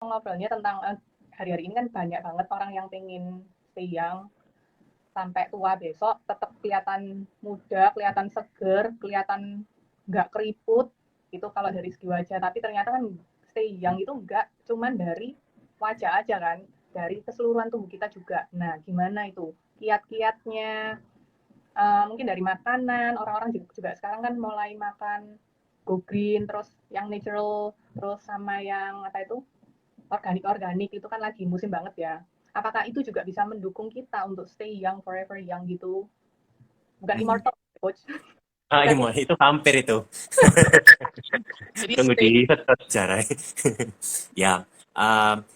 ngobrolnya tentang hari-hari ini kan banyak banget orang yang pengen stay young sampai tua besok tetap kelihatan muda, kelihatan seger, kelihatan nggak keriput itu kalau dari segi wajah. Tapi ternyata kan stay young itu nggak cuman dari wajah aja kan, dari keseluruhan tubuh kita juga. Nah, gimana itu kiat-kiatnya? Mungkin dari makanan, orang-orang juga sekarang kan mulai makan go green, terus yang natural, terus sama yang apa itu organik-organik itu kan lagi musim banget ya. Apakah itu juga bisa mendukung kita untuk stay young, forever young gitu? Bukan Hmm. immortal, coach. Ah, Bukan itu hampir itu. jadi Tunggu stay. di jarak. Ya,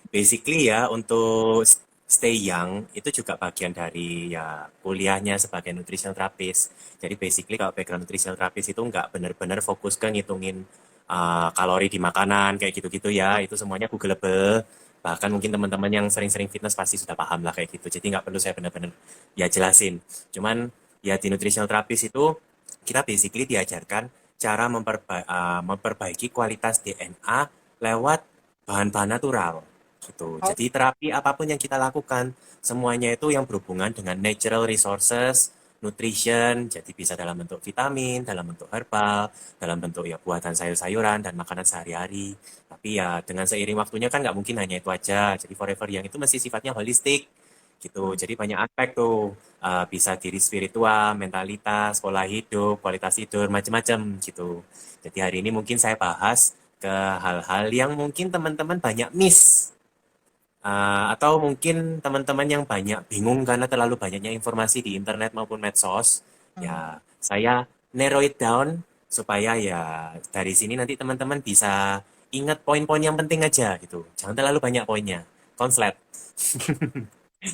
basically ya untuk stay young itu juga bagian dari ya kuliahnya sebagai nutritional therapist. Jadi basically kalau background nutritional therapist itu nggak benar-benar fokus ke ngitungin kalori di makanan kayak gitu-gitu ya. Itu semuanya Googleable. Bahkan mungkin teman-teman yang sering-sering fitness pasti sudah paham lah kayak gitu. Jadi nggak perlu saya benar-benar ya jelasin. Cuman ya di nutritional therapist itu kita basically diajarkan cara memperbaiki kualitas DNA lewat bahan-bahan natural gitu. Oh, Jadi terapi apapun yang kita lakukan semuanya itu yang berhubungan dengan natural resources, nutrition, jadi bisa dalam bentuk vitamin, dalam bentuk herbal, dalam bentuk ya buatan sayur-sayuran dan makanan sehari-hari. Tapi ya dengan seiring waktunya kan nggak mungkin hanya itu aja. Jadi forever yang itu masih sifatnya holistik gitu. Jadi banyak aspek tuh. Bisa diri spiritual, mentalitas, pola hidup, kualitas tidur, macam-macam gitu. Jadi hari ini mungkin saya bahas ke hal-hal yang mungkin teman-teman banyak miss. Atau mungkin teman-teman yang banyak bingung karena terlalu banyaknya informasi di internet maupun medsos. Ya, saya narrow it down supaya ya dari sini nanti teman-teman bisa ingat poin-poin yang penting aja gitu. Jangan terlalu banyak poinnya. Konslet.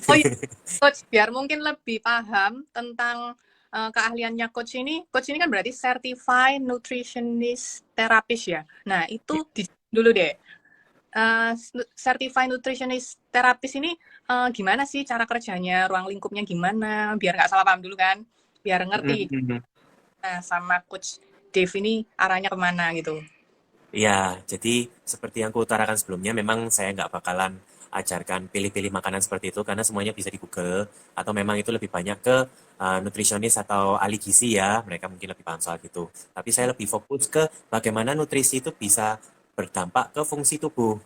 oh iya, coach, biar mungkin lebih paham tentang keahliannya coach ini. Coach ini kan berarti certified nutritionist therapist ya. Nah, itu dulu deh. Uh, Certified nutritionist therapist ini gimana sih cara kerjanya, ruang lingkupnya gimana, biar nggak salah paham dulu kan, biar ngerti. Nah, sama coach Dave ini arahnya kemana gitu. Ya, jadi seperti yang kuutarakan sebelumnya, memang saya nggak bakalan ajarkan pilih-pilih makanan seperti itu karena semuanya bisa di Google atau memang itu lebih banyak ke nutrisionis atau ahli gizi ya, mereka mungkin lebih paham soal itu. Tapi saya lebih fokus ke bagaimana nutrisi itu bisa berdampak ke fungsi tubuh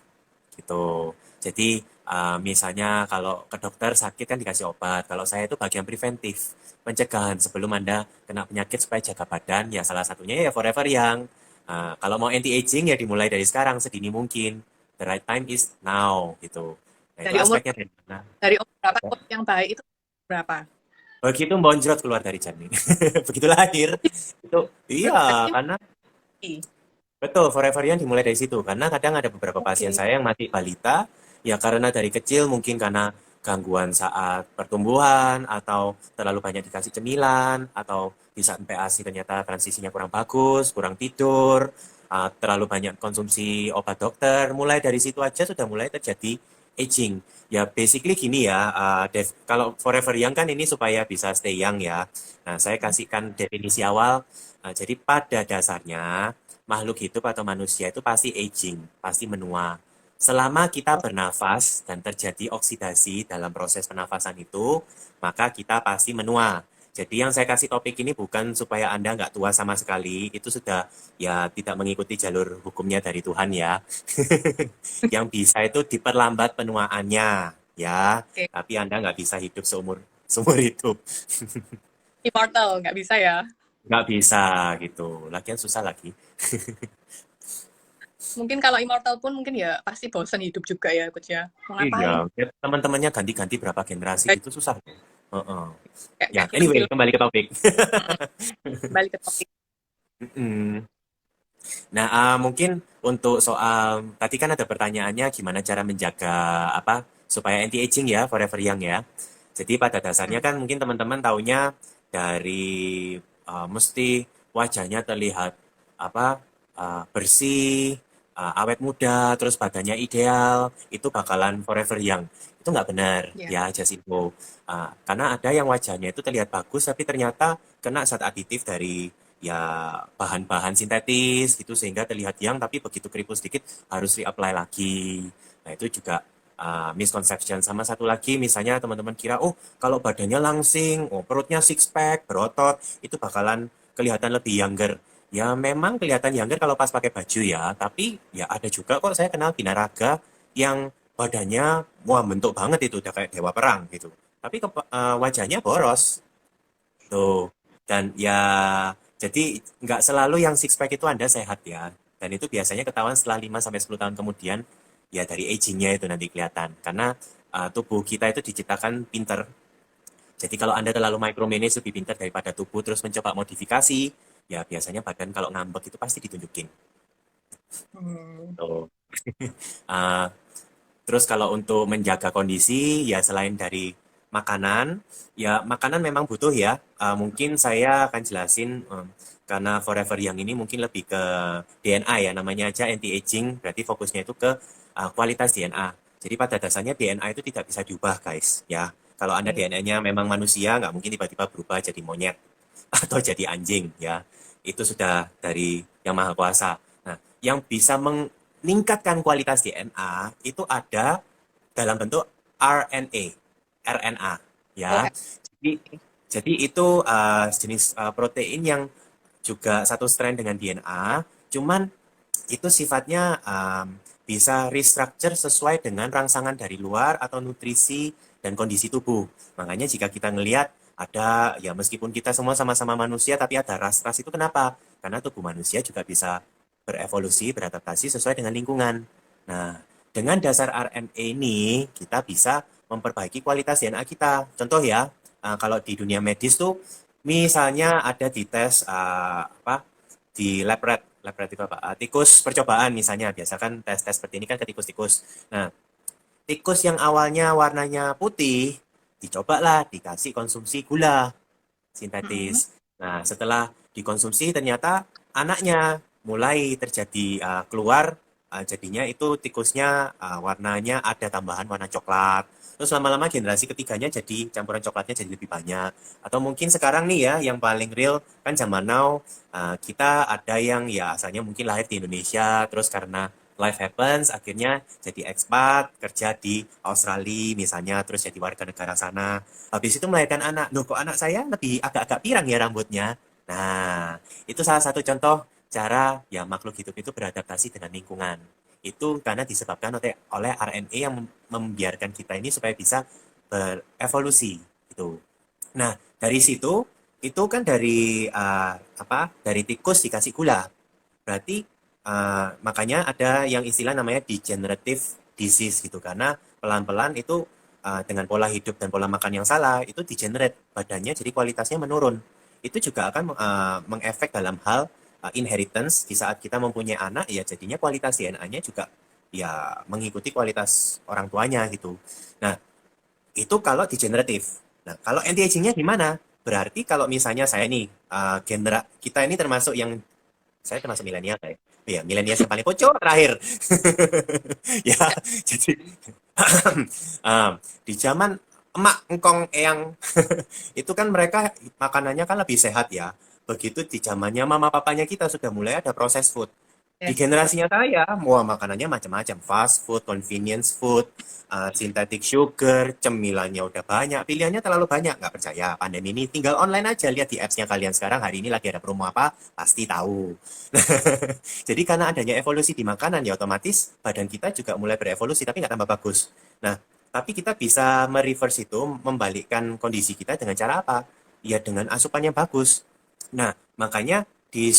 gitu. Jadi misalnya kalau ke dokter sakit kan dikasih obat. Kalau saya itu bagian preventif, pencegahan sebelum Anda kena penyakit supaya jaga badan. Ya salah satunya ya Forever Young. Kalau mau anti aging ya dimulai dari sekarang sedini mungkin. The right time is now gitu. Nah itu Dari umur aspeknya dari mana? dari umur berapa coach yang baik itu berapa? Begitu bonjrot keluar dari janin. Begitu lahir. Itu iya Berarti karena masih. betul, Forever Young dimulai dari situ. Karena kadang ada beberapa pasien Oke. saya yang mati balita, ya karena dari kecil mungkin karena gangguan saat pertumbuhan, atau terlalu banyak dikasih cemilan, atau di saat MPASI ternyata transisinya kurang bagus, kurang tidur, terlalu banyak konsumsi obat dokter. Mulai dari situ aja sudah mulai terjadi aging. Ya basically gini ya, kalau Forever Young kan ini supaya bisa stay young ya. Nah, saya kasihkan definisi awal. Jadi pada dasarnya makhluk hidup atau manusia itu pasti aging, pasti menua. Selama kita bernafas dan terjadi oksidasi dalam proses pernafasan itu, maka kita pasti menua. Jadi yang saya kasih topik ini bukan supaya Anda nggak tua sama sekali, itu sudah ya tidak mengikuti jalur hukumnya dari Tuhan ya. Yang bisa itu diperlambat penuaannya ya, Oke. tapi Anda nggak bisa hidup seumur seumur hidup. Immortal nggak bisa ya. Nggak bisa gitu. Lagian susah lagi. Mungkin kalau immortal pun mungkin ya pasti bosan hidup juga ya coach ya. Mau Iya, ngapain? ya, teman-temannya ganti-ganti berapa generasi Kayak gitu susah. Heeh. Ya, kayak anyway, film-film. kembali ke topik. Mm-mm. Balik ke topik. Mm-mm. Nah, mungkin untuk soal tadi kan ada pertanyaannya gimana cara menjaga apa supaya anti aging ya, forever young ya. Jadi pada dasarnya kan mungkin teman-teman taunya dari mesti wajahnya terlihat apa bersih, awet muda, terus badannya ideal, itu bakalan forever young. Itu nggak benar Ya. ya, just info. Karena ada yang wajahnya itu terlihat bagus tapi ternyata kena zat aditif dari ya bahan-bahan sintetis gitu sehingga terlihat young tapi begitu keriput sedikit harus reapply lagi. Nah, itu juga misconception. Sama satu lagi misalnya teman-teman kira, oh kalau badannya langsing, oh perutnya six pack, berotot, itu bakalan kelihatan lebih younger. Ya memang kelihatan younger kalau pas pakai baju ya, tapi ya ada juga kok saya kenal binaraga yang badannya wah bentuk banget itu udah kayak dewa perang gitu. Tapi wajahnya boros tuh. Dan ya jadi nggak selalu yang six pack itu Anda sehat ya. Dan itu biasanya ketahuan setelah 5 sampai 10 tahun kemudian ya dari agingnya itu nanti kelihatan. Karena tubuh kita itu diciptakan pinter. Jadi kalau Anda terlalu micromanage lebih pintar daripada tubuh terus mencoba modifikasi, ya biasanya badan kalau ngambek itu pasti ditunjukin. Hmm. Tuh. Uh, Terus kalau untuk menjaga kondisi, ya selain dari makanan, ya makanan memang butuh ya. Mungkin saya akan jelasin, karena Forever Young ini mungkin lebih ke DNA ya, namanya aja anti-aging, berarti fokusnya itu ke kualitas DNA. Jadi pada dasarnya DNA itu tidak bisa diubah guys, ya. Kalau Anda Iya. DNA-nya memang manusia, nggak mungkin tiba-tiba berubah jadi monyet atau jadi anjing, ya. Itu sudah dari Yang Maha Kuasa. Nah, yang bisa meningkatkan kualitas DNA itu ada dalam bentuk RNA, RNA, Oh, ya. Jadi, jadi itu jenis protein yang juga satu strand dengan DNA, cuman itu sifatnya bisa restructure sesuai dengan rangsangan dari luar atau nutrisi dan kondisi tubuh. Makanya jika kita ngelihat ada, ya meskipun kita semua sama-sama manusia, tapi ada ras-ras itu kenapa? Karena tubuh manusia juga bisa berevolusi, beradaptasi sesuai dengan lingkungan. Nah, dengan dasar RNA ini, kita bisa memperbaiki kualitas DNA kita. Contoh ya, kalau di dunia medis tuh, misalnya ada di tes apa di lab rat itu apa? Tikus percobaan misalnya, biasa kan tes-tes seperti ini kan ke tikus-tikus. Nah, tikus yang awalnya warnanya putih, dicobalah dikasih konsumsi gula mm-mm. sintetis. Nah, setelah dikonsumsi ternyata anaknya mulai terjadi keluar, jadinya itu tikusnya warnanya ada tambahan warna coklat. Terus lama-lama generasi ketiganya jadi campuran coklatnya jadi lebih banyak. Atau mungkin sekarang nih ya yang paling real kan zaman now, kita ada yang ya asalnya mungkin lahir di Indonesia terus karena life happens akhirnya jadi expat kerja di Australia misalnya terus jadi warga negara sana. Habis itu melahirkan anak. Loh, kok anak saya lebih agak-agak pirang ya rambutnya? Nah, itu salah satu contoh cara ya makhluk hidup itu beradaptasi dengan lingkungan. Itu karena disebabkan oleh RNA yang membiarkan kita ini supaya bisa berevolusi. Gitu. Nah, dari situ, itu kan dari apa? Dari tikus dikasih gula. Berarti makanya ada yang istilah namanya degenerative disease gitu karena pelan-pelan itu dengan pola hidup dan pola makan yang salah itu degenerate badannya jadi kualitasnya menurun. Itu juga akan mengefek dalam hal inheritance di saat kita mempunyai anak ya jadinya kualitas DNA-nya juga ya mengikuti kualitas orang tuanya gitu. Nah, itu kalau degeneratif. Nah, kalau anti-agingnya gimana? Berarti kalau misalnya saya nih, kita ini termasuk yang saya termasuk milenial kayak ya milenial yang paling pocong terakhir ya jadi um, di zaman emak engkong eyang itu kan mereka makanannya kan lebih sehat ya begitu di zamannya mama papanya kita sudah mulai ada proses food di Yes. generasinya saya, mau makanannya macam-macam, fast food, convenience food, synthetic sugar, cemilannya udah banyak, pilihannya terlalu banyak, nggak percaya. Pandemi ini tinggal online aja, lihat di apps-nya kalian sekarang, hari ini lagi ada promo apa, pasti tahu. Jadi karena adanya evolusi di makanan, ya otomatis badan kita juga mulai berevolusi, tapi nggak tambah bagus. Nah, tapi kita bisa mereverse itu, membalikkan kondisi kita dengan cara apa? Ya dengan asupan yang bagus. Nah, makanya di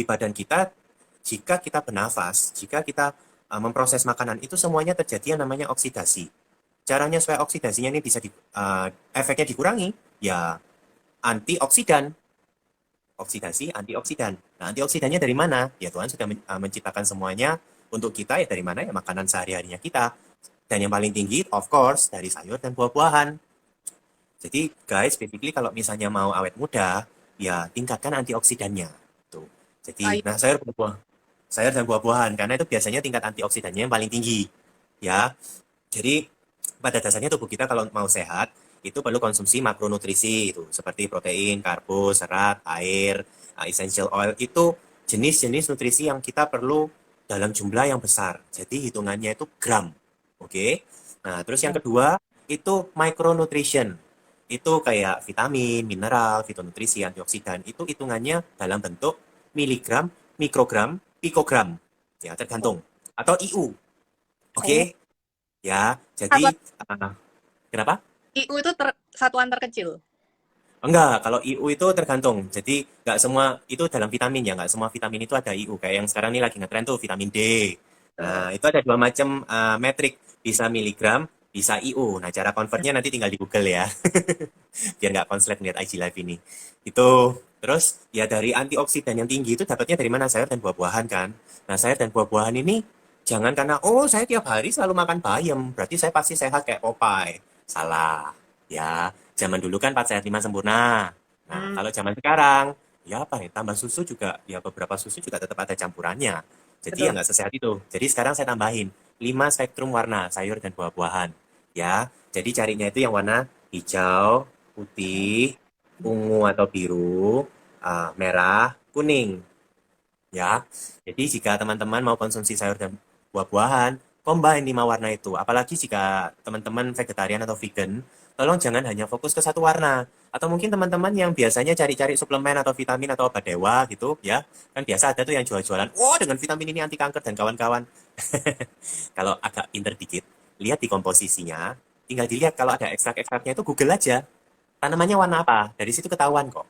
badan kita jika kita bernafas, jika kita memproses makanan, itu semuanya terjadi yang namanya oksidasi. Caranya supaya oksidasinya ini bisa efeknya dikurangi, ya antioksidan. Oksidasi, antioksidan. Nah, antioksidannya dari mana? Ya Tuhan sudah menciptakan semuanya untuk kita, ya dari mana? Ya makanan sehari-harinya kita. Dan yang paling tinggi, of course, dari sayur dan buah-buahan. Jadi, guys, basically kalau misalnya mau awet muda, ya tingkatkan antioksidannya. Tuh. Jadi, Sayur. nah sayur dan buah-buahan karena itu biasanya tingkat antioksidannya yang paling tinggi ya. Jadi pada dasarnya tubuh kita kalau mau sehat itu perlu konsumsi makronutrisi itu seperti protein, karbo, serat, air, Nah, essential oil itu jenis-jenis nutrisi yang kita perlu dalam jumlah yang besar. Jadi hitungannya itu gram. Oke. Nah, terus yang kedua itu micronutrition. Itu kayak vitamin, mineral, fitonutrisi, antioksidan. Itu hitungannya dalam bentuk miligram, mikrogram, pikogram. Ya, tergantung. Atau IU. Oh, Oke. Ya, satuan jadi kenapa? IU itu satuan terkecil. Enggak, kalau IU itu tergantung. Jadi nggak semua itu dalam vitamin ya, nggak semua vitamin itu ada IU. Kayak yang sekarang ini lagi ngetren tuh vitamin D. Nah, Tuh. itu ada dua macam metrik, bisa miligram, bisa IU. Nah, cara convertnya nanti tinggal di Google ya, biar nggak konslet ngeliat IG Live ini. Itu terus ya dari antioksidan yang tinggi itu dapatnya dari mana? Sayur dan buah-buahan kan. Nah, sayur dan buah-buahan ini jangan karena oh saya tiap hari selalu makan bayam, berarti saya pasti sehat kayak Popeye. Salah. Ya, zaman dulu kan 4 sehat 5 sempurna. Nah, Hmm, kalau zaman sekarang, ya apa ya, tambah susu juga, ya beberapa susu juga tetap ada campurannya. Jadi ya betul. nggak sesehat itu. Jadi sekarang saya tambahin 5 spektrum warna sayur dan buah-buahan. Ya, jadi carinya itu yang warna hijau, putih, ungu atau biru, merah, kuning. Ya, jadi jika teman-teman mau konsumsi sayur dan buah-buahan, combine 5 warna itu. Apalagi jika teman-teman vegetarian atau vegan, tolong jangan hanya fokus ke satu warna. Atau mungkin teman-teman yang biasanya cari-cari suplemen atau vitamin atau obat dewa gitu, ya. Kan biasa ada tuh yang jual-jualan, oh dengan vitamin ini anti kanker dan kawan-kawan. Kalau agak pinter dikit, lihat di komposisinya, tinggal dilihat kalau ada ekstrak-ekstraknya itu Google aja. Tanamannya warna apa? Dari situ ketahuan kok.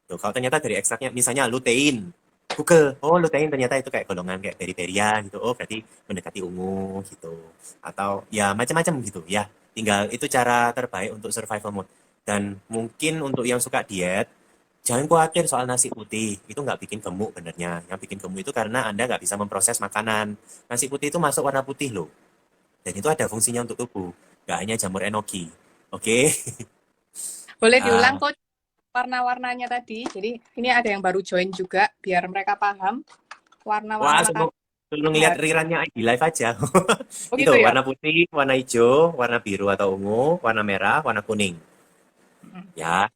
Tuh, kalau ternyata dari ekstraknya, misalnya lutein, Google, oh lutein ternyata itu kayak golongan kayak beri-berian gitu, oh berarti mendekati ungu gitu. Atau ya macam-macam gitu ya. Tinggal itu cara terbaik untuk survival mode. Dan mungkin untuk yang suka diet, jangan khawatir soal nasi putih, itu nggak bikin gemuk benernya. Yang bikin gemuk itu karena Anda nggak bisa memproses makanan. Nasi putih itu masuk warna putih loh. Dan itu ada fungsinya untuk tubuh, nggak hanya jamur enoki. Oke? Boleh diulang Ah, Coach warna-warnanya tadi. Jadi ini ada yang baru join juga biar mereka paham Wah, warna-warna makanan sebelum yang ngeliat harus. rirannya di live aja. Oh Itu gitu ya. warna putih, warna hijau, warna biru atau ungu, warna merah, warna kuning. Mm. Ya.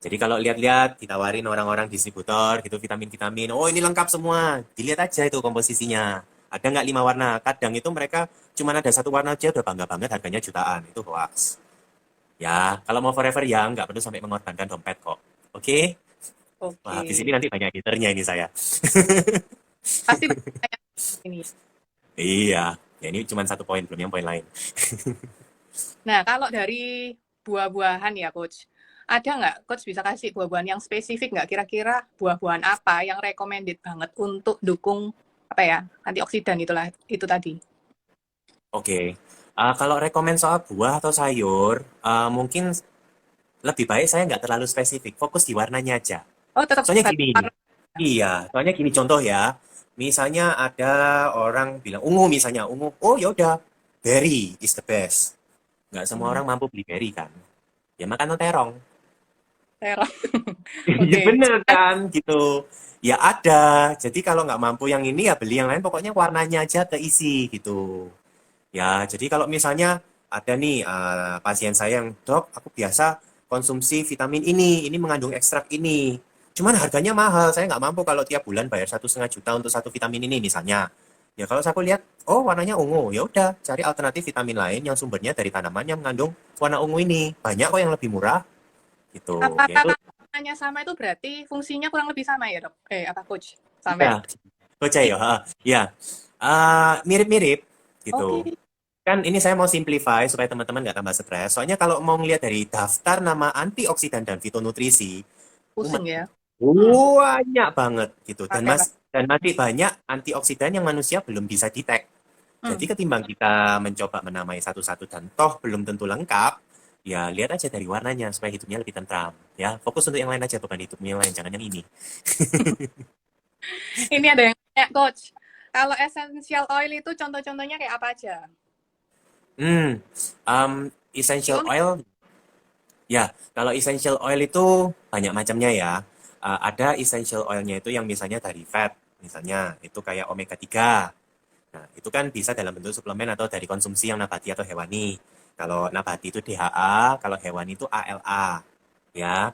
Jadi kalau lihat-lihat ditawarin orang-orang distributor gitu vitamin-vitamin, oh ini lengkap semua. Dilihat aja itu komposisinya. Ada nggak 5 warna? Kadang itu mereka cuma ada satu warna aja udah bangga banget harganya jutaan. Itu hoax. Ya, kalau mau forever ya nggak perlu sampai mengorbankan dompet kok. Oke? Wah, Oke. habis ini nanti banyak haternya ini saya. Pasti banyak ini. Iya. Ya ini cuma satu poin, belum yang poin lain. Nah, kalau dari buah-buahan ya, Coach. Ada nggak, Coach bisa kasih buah-buahan yang spesifik nggak? Kira-kira buah-buahan apa yang recommended banget untuk dukung apa ya antioksidan itulah itu tadi. Oke. Kalau rekomen soal buah atau sayur, mungkin lebih baik saya nggak terlalu spesifik, fokus di warnanya aja. Oh, tetap Soalnya satu gini, warna. iya, soalnya gini contoh ya. Misalnya ada orang bilang ungu misalnya, ungu, oh yaudah, berry is the best. Nggak semua Hmm, orang mampu beli berry kan. Ya makan terong. terong. Iya Oke. bener kan, gitu. Ya ada, jadi kalau nggak mampu yang ini ya beli yang lain, pokoknya warnanya aja keisi gitu. Ya, jadi kalau misalnya ada nih pasien saya yang, dok, aku biasa konsumsi vitamin ini mengandung ekstrak ini. Cuman harganya mahal, saya nggak mampu kalau tiap bulan bayar 1,5 juta untuk satu vitamin ini misalnya. Ya kalau saya lihat, oh warnanya ungu, ya udah cari alternatif vitamin lain yang sumbernya dari tanaman yang mengandung warna ungu ini. Banyak kok yang lebih murah gitu. Ya Apakah itu, warnanya sama itu berarti fungsinya kurang lebih sama ya, Dok? Apa, Coach? iya, Sampai. baca ya, ya. Mirip-mirip Oke. gitu. Kan ini saya mau simplify supaya teman-teman nggak tambah stres. Soalnya kalau mau ngelihat dari daftar nama antioksidan dan fitonutrisi, Pusing umat ya. Hmm. banyak banget gitu. Dan Pakai, dan masih banyak antioksidan yang manusia belum bisa detect. Jadi hmm. ketimbang kita mencoba menamai satu-satu dan toh belum tentu lengkap, ya lihat aja dari warnanya supaya hidupnya lebih tentram. Ya, fokus untuk yang lain aja, bukan hidupnya yang lain, jangan yang ini. Ini ada yang tanya, Coach. Kalau essential oil itu contoh-contohnya kayak apa aja? Hmm, essential Itu oil. Ya, kalau essential oil itu banyak macamnya ya. Ada essential oilnya itu yang misalnya dari fat, misalnya itu kayak omega 3. Nah, itu kan bisa dalam bentuk suplemen atau dari konsumsi yang nabati atau hewani. Kalau nabati itu DHA, kalau hewani itu ALA. ya.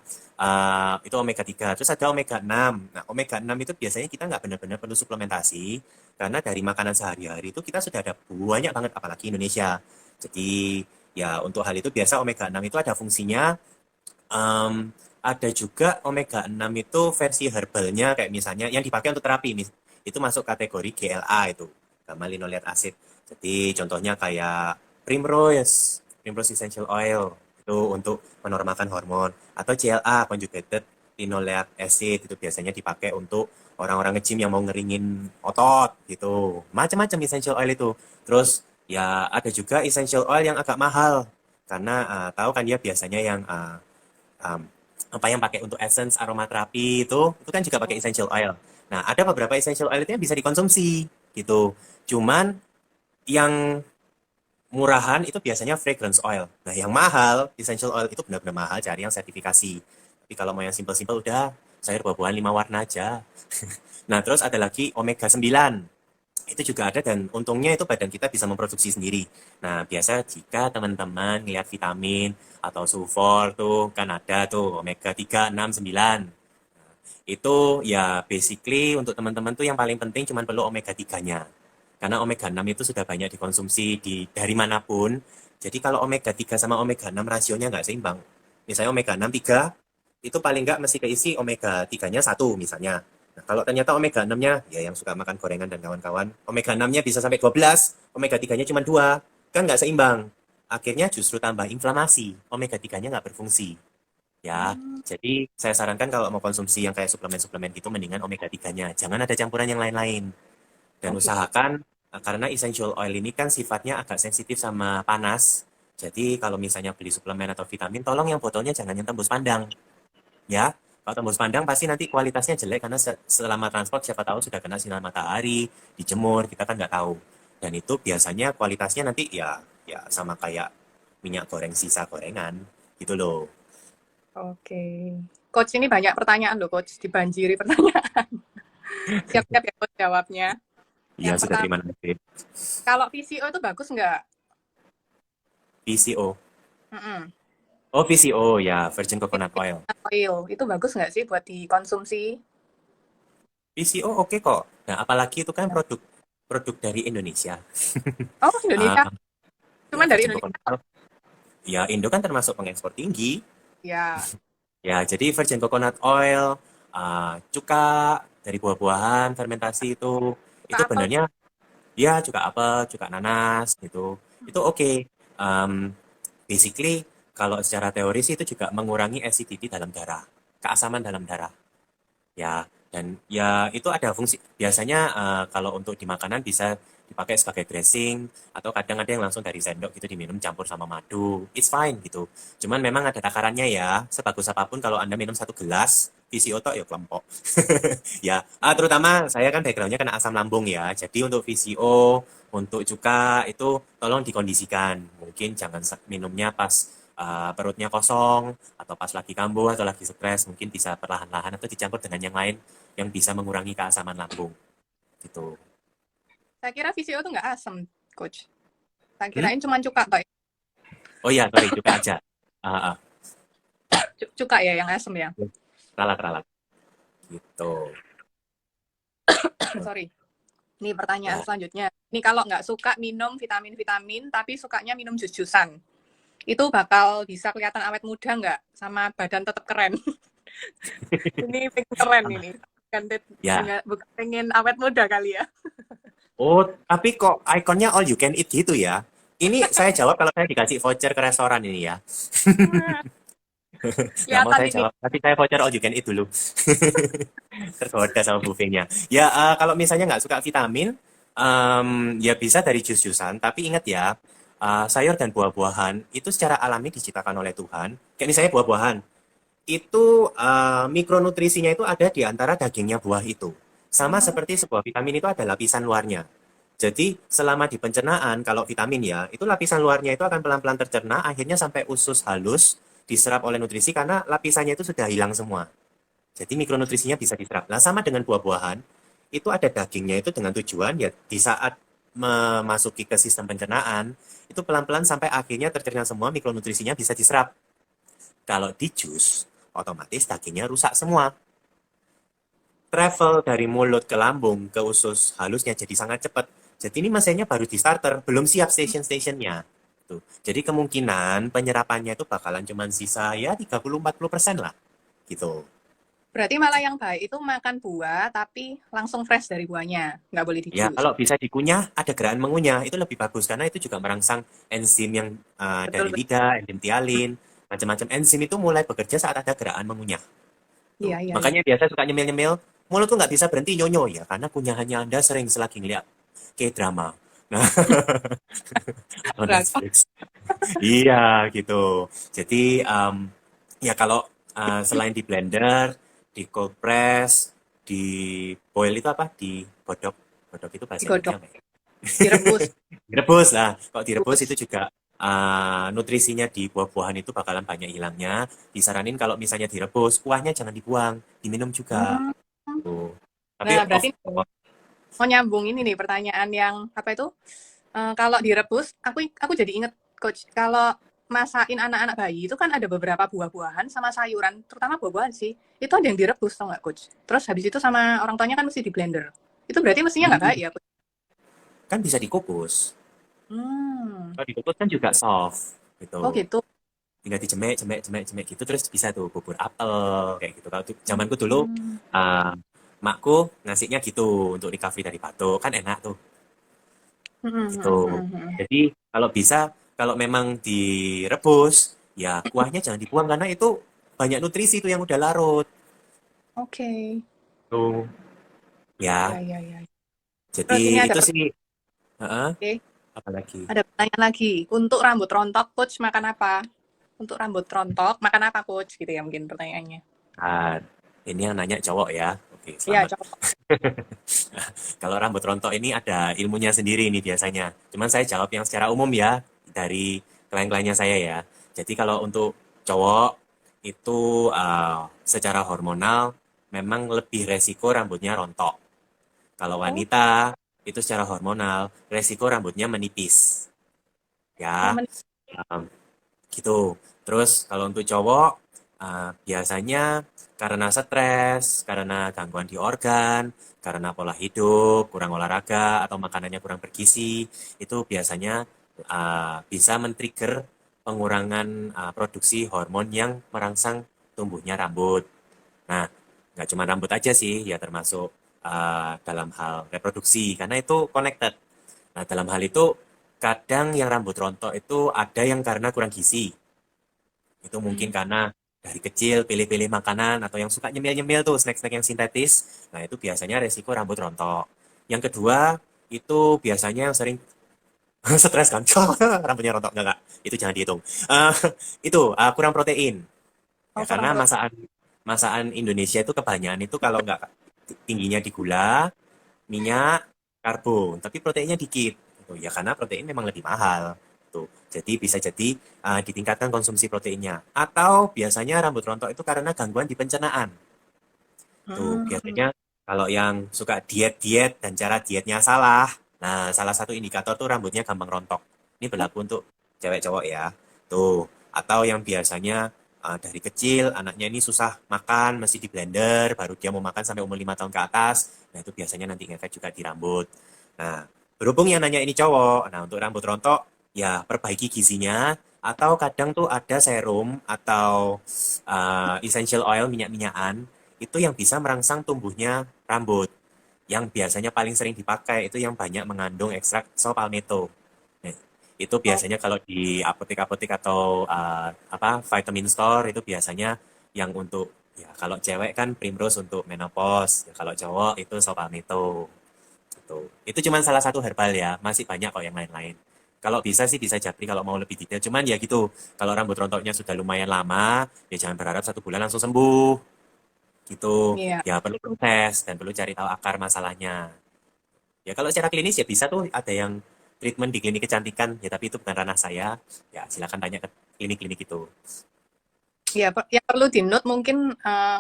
Itu omega 3. Terus ada omega 6. Nah, omega 6 itu biasanya kita nggak benar-benar perlu suplementasi, karena dari makanan sehari-hari itu kita sudah ada banyak banget, apalagi Indonesia. Jadi, ya untuk hal itu biasa omega 6 itu ada fungsinya. Ada juga omega 6 itu versi herbalnya, kayak misalnya yang dipakai untuk terapi, itu masuk kategori GLA itu, gamma linoleat acid. Jadi contohnya kayak Primrose, Primrose Essential Oil, itu untuk menormalkan hormon. Atau CLA, Conjugated Linoleic Acid, itu biasanya dipakai untuk orang-orang nge-gym yang mau ngeringin otot, gitu. Macam-macam essential oil itu. Terus, ya ada juga essential oil yang agak mahal. Karena tahu kan dia biasanya yang um, apa yang pakai untuk essence aromaterapi itu kan juga pakai essential oil. Nah, ada beberapa essential oil itu yang bisa dikonsumsi, gitu. Cuman yang murahan itu biasanya fragrance oil. Nah, yang mahal, essential oil itu benar-benar mahal, cari yang sertifikasi. Tapi kalau mau yang simple-simple udah sayur buah-buahan 5 warna aja. Nah, terus ada lagi omega 9. Itu juga ada dan untungnya itu badan kita bisa memproduksi sendiri. Nah, biasa jika teman-teman lihat vitamin atau sulfur tuh kan ada tuh omega 3, 6, 9. Itu ya basically untuk teman-teman tuh yang paling penting cuma perlu omega 3-nya. Karena omega 6 itu sudah banyak dikonsumsi dari manapun. Jadi kalau omega 3 sama omega 6 rasionya nggak seimbang. Misalnya omega 6 3, itu paling nggak mesti keisi omega 3-nya 1 misalnya. Nah, kalau ternyata omega 6-nya, ya yang suka makan gorengan dan kawan-kawan, omega 6-nya bisa sampai 12, omega 3-nya cuma 2, kan nggak seimbang. Akhirnya justru tambah inflamasi, omega 3-nya nggak berfungsi. Ya, Hmm, jadi saya sarankan kalau mau konsumsi yang kayak suplemen-suplemen gitu, mendingan omega 3-nya. Jangan ada campuran yang lain-lain. Dan oh gitu. usahakan, karena essential oil ini kan sifatnya agak sensitif sama panas. Jadi kalau misalnya beli suplemen atau vitamin, tolong yang botolnya jangan yang tembus pandang. Ya, kalau tembus pandang pasti nanti kualitasnya jelek karena selama transport siapa tahu sudah kena sinar matahari, dijemur, kita kan nggak tahu. Dan itu biasanya kualitasnya nanti ya ya sama kayak minyak goreng sisa gorengan gitu loh. Oke. Coach ini banyak pertanyaan loh, Coach. Dibanjiri pertanyaan. Siap-siap ya, Coach, jawabnya. Iya, Yang sudah pertama, terima kasih. kalau VCO itu bagus nggak? PCO. Mm-mm. Oh, PCO ya, Virgin Coconut Oil. Oil, itu bagus nggak sih buat dikonsumsi? PCO oke kok. Nah, apalagi itu kan produk produk dari Indonesia. Oh, Indonesia. Ah, ya, Cuma dari Virgin Indonesia. Coconut Oil. Ya, Indo kan termasuk pengekspor tinggi. Ya, Ya, jadi Virgin Coconut Oil, cuka dari buah-buahan, fermentasi suka itu apel. benernya ya cuka apel, cuka nanas gitu. Itu oke. Um, Basically, kalau secara teori sih itu juga mengurangi acidity dalam darah, keasaman dalam darah. Ya, dan ya itu ada fungsi. Biasanya kalau untuk di makanan bisa dipakai sebagai dressing atau kadang ada yang langsung dari sendok gitu diminum campur sama madu. It's fine gitu. Cuman memang ada takarannya ya. Sebagus apapun kalau Anda minum 1 gelas, VCO tok ya kelompok. Ya, terutama saya kan backgroundnya kena asam lambung ya. Jadi untuk VCO, untuk cuka itu tolong dikondisikan. Mungkin jangan minumnya pas perutnya kosong atau pas lagi kambuh atau lagi stres, mungkin bisa perlahan-lahan atau dicampur dengan yang lain yang bisa mengurangi keasaman lambung gitu. Saya kira VCO itu nggak asam, Coach. Saya Hmm? kirain cuma cuka, toh. Oh iya, sorry, cuka aja. Ah, ah. Cuka ya yang asam ya. Ralat-ralat gitu. Sorry. Ini pertanyaan Ya, selanjutnya. Ini kalau nggak suka minum vitamin-vitamin, tapi sukanya minum jus-jusan. Itu bakal bisa kelihatan awet muda nggak? Sama badan tetap keren. Ini pengen keren ini. Bukan, ya. bukan pengen awet muda kali ya. Oh, tapi kok ikonnya all you can eat gitu ya? Ini saya jawab kalau saya dikasih voucher ke restoran ini ya. Nggak mau Kelihatan saya ini. jawab, tapi saya voucher all you can eat dulu. Tergoda sama buffetnya. Ya, kalau misalnya nggak suka vitamin, ya bisa dari jus-jusan. Tapi ingat ya, sayur dan buah-buahan itu secara alami diciptakan oleh Tuhan. Kayak misalnya buah-buahan, itu mikronutrisinya itu ada di antara dagingnya buah itu. Sama Hmm, seperti sebuah vitamin itu ada lapisan luarnya. Jadi selama di pencernaan, kalau vitamin ya, itu lapisan luarnya itu akan pelan-pelan tercerna, akhirnya sampai usus halus, diserap oleh nutrisi karena lapisannya itu sudah hilang semua. Jadi mikronutrisinya bisa diserap. Nah, sama dengan buah-buahan, itu ada dagingnya itu dengan tujuan ya di saat memasuki ke sistem pencernaan, itu pelan-pelan sampai akhirnya tercerna semua mikronutrisinya bisa diserap. Kalau di jus, otomatis dagingnya rusak semua. Travel dari mulut ke lambung ke usus halusnya jadi sangat cepat. Jadi ini mesinnya baru di starter, belum siap station-stationnya. Tuh. Jadi kemungkinan penyerapannya itu bakalan cuma sisa ya 30-40% lah. Gitu. Berarti malah yang baik itu makan buah tapi langsung fresh dari buahnya, nggak boleh di Ya, jus. kalau bisa dikunyah, ada gerakan mengunyah, itu lebih bagus karena itu juga merangsang enzim yang dari Betul, betul. lidah, enzim tialin, macam-macam enzim itu mulai bekerja saat ada gerakan mengunyah. Tuh. Iya, iya, iya. Makanya biasa suka nyemil-nyemil, mulut tuh nggak bisa berhenti nyonyo ya, karena kunyahannya Anda sering selagi ngeliat K-drama. Nah, atau Drakor. Netflix. Iya, gitu. Jadi, ya kalau selain di blender, di cold press, di boil itu apa? Di godok. Godok itu bahasa Indonesia Digodok, apa ya? direbus. Direbus lah. Kalau direbus itu Rebus. juga nutrisinya di buah-buahan itu bakalan banyak hilangnya. Disaranin kalau misalnya direbus, kuahnya jangan dibuang, diminum juga. Hmm. Tuh. Tapi Nah, of berarti course, mau nyambung ini nih pertanyaan yang apa itu? Kalau direbus, aku jadi inget coach. Kalau masakin anak-anak bayi itu kan ada beberapa buah-buahan sama sayuran, terutama buah-buahan sih. Itu ada yang direbus tau nggak coach? Terus habis itu sama orang tuanya kan mesti di blender. Itu berarti mestinya nggak baik hmm, ya coach? kan bisa dikukus. Hmm. Kalau dikukus kan juga soft Oh gitu. gitu. Tinggal dijemek, jemek, jemek, jemek gitu terus bisa tuh bubur apel kayak gitu. Kalau zamanku dulu Hmm. uh, makku ngasihnya gitu untuk recovery dari batuk kan enak tuh Hmm, hmm, gitu. hmm, hmm, hmm. Jadi kalau bisa kalau memang direbus ya kuahnya jangan dibuang karena itu banyak nutrisi tuh yang udah larut Oke. tuh Ya, ya. ya, ya. Jadi Terus ini ada itu sih heeh, Oke, apalagi. ada pertanyaan lagi. Untuk rambut rontok, coach makan apa? Untuk rambut rontok, makan apa, coach? Gitu ya mungkin pertanyaannya. Nah, ini yang nanya cowok ya. Oke, Iya, selamat. cocok. Kalau rambut rontok ini ada ilmunya sendiri nih biasanya. Cuman saya jawab yang secara umum ya, dari klien-kliennya saya ya. Jadi kalau untuk cowok itu secara hormonal memang lebih resiko rambutnya rontok. Kalau Oh, wanita itu secara hormonal resiko rambutnya menipis. oh, Ya, um, gitu. Terus kalau untuk cowok, biasanya karena stres, karena gangguan di organ, karena pola hidup, kurang olahraga, atau makanannya kurang bergizi, itu biasanya bisa men-trigger pengurangan produksi hormon yang merangsang tumbuhnya rambut. Nah, nggak cuma rambut aja sih, ya termasuk dalam hal reproduksi, karena itu connected. Nah, dalam hal itu, kadang yang rambut rontok itu ada yang karena kurang gizi. Itu mungkin hmm. karena dari kecil pilih-pilih makanan atau yang suka nyemil-nyemil tuh snack-snack yang sintetis. Nah, itu biasanya resiko rambut rontok. Yang kedua, itu biasanya yang sering stres kan. Rambutnya rontok enggak. Itu jangan dihitung. Eh, itu kurang protein. Ya Oh, kurang karena protein. masakan Indonesia itu kebanyakan itu kalau nggak tingginya di gula, minyak, karbo, tapi proteinnya dikit. Gitu. Ya karena protein memang lebih mahal. Tuh. Jadi bisa jadi ditingkatkan konsumsi proteinnya. Atau biasanya rambut rontok itu karena gangguan di pencernaan. Tuh, Hmm. biasanya kalau yang suka diet-diet dan cara dietnya salah, nah salah satu indikator tuh rambutnya gampang rontok. Ini berlaku untuk cewek cowok ya. Tuh, atau yang biasanya dari kecil anaknya ini susah makan, mesti di blender, baru dia mau makan sampai umur 5 tahun ke atas. Nah, itu biasanya nanti ngefek juga di rambut. Nah, berhubung yang nanya ini cowok, nah untuk rambut rontok, ya perbaiki gizinya, atau kadang tuh ada serum atau essential oil minyak-minyakan itu yang bisa merangsang tumbuhnya rambut. Yang biasanya paling sering dipakai itu yang banyak mengandung ekstrak saw palmetto. Nah, itu Oh, biasanya kalau di apotek-apotek atau apa vitamin store itu biasanya yang untuk ya kalau cewek kan Primrose untuk menopause, ya, kalau cowok itu saw palmetto. Gitu. Itu cuma salah satu herbal ya, masih banyak kok yang lain-lain. Kalau bisa sih bisa japri kalau mau lebih detail. Cuman ya gitu, kalau rambut rontoknya sudah lumayan lama, ya jangan berharap 1 bulan langsung sembuh gitu. iya. Ya perlu proses dan perlu cari tahu akar masalahnya. Ya kalau secara klinis ya bisa tuh ada yang treatment di klinik kecantikan, ya tapi itu bukan ranah saya. Ya silakan tanya ke klinik-klinik itu. Ya, yang perlu di note mungkin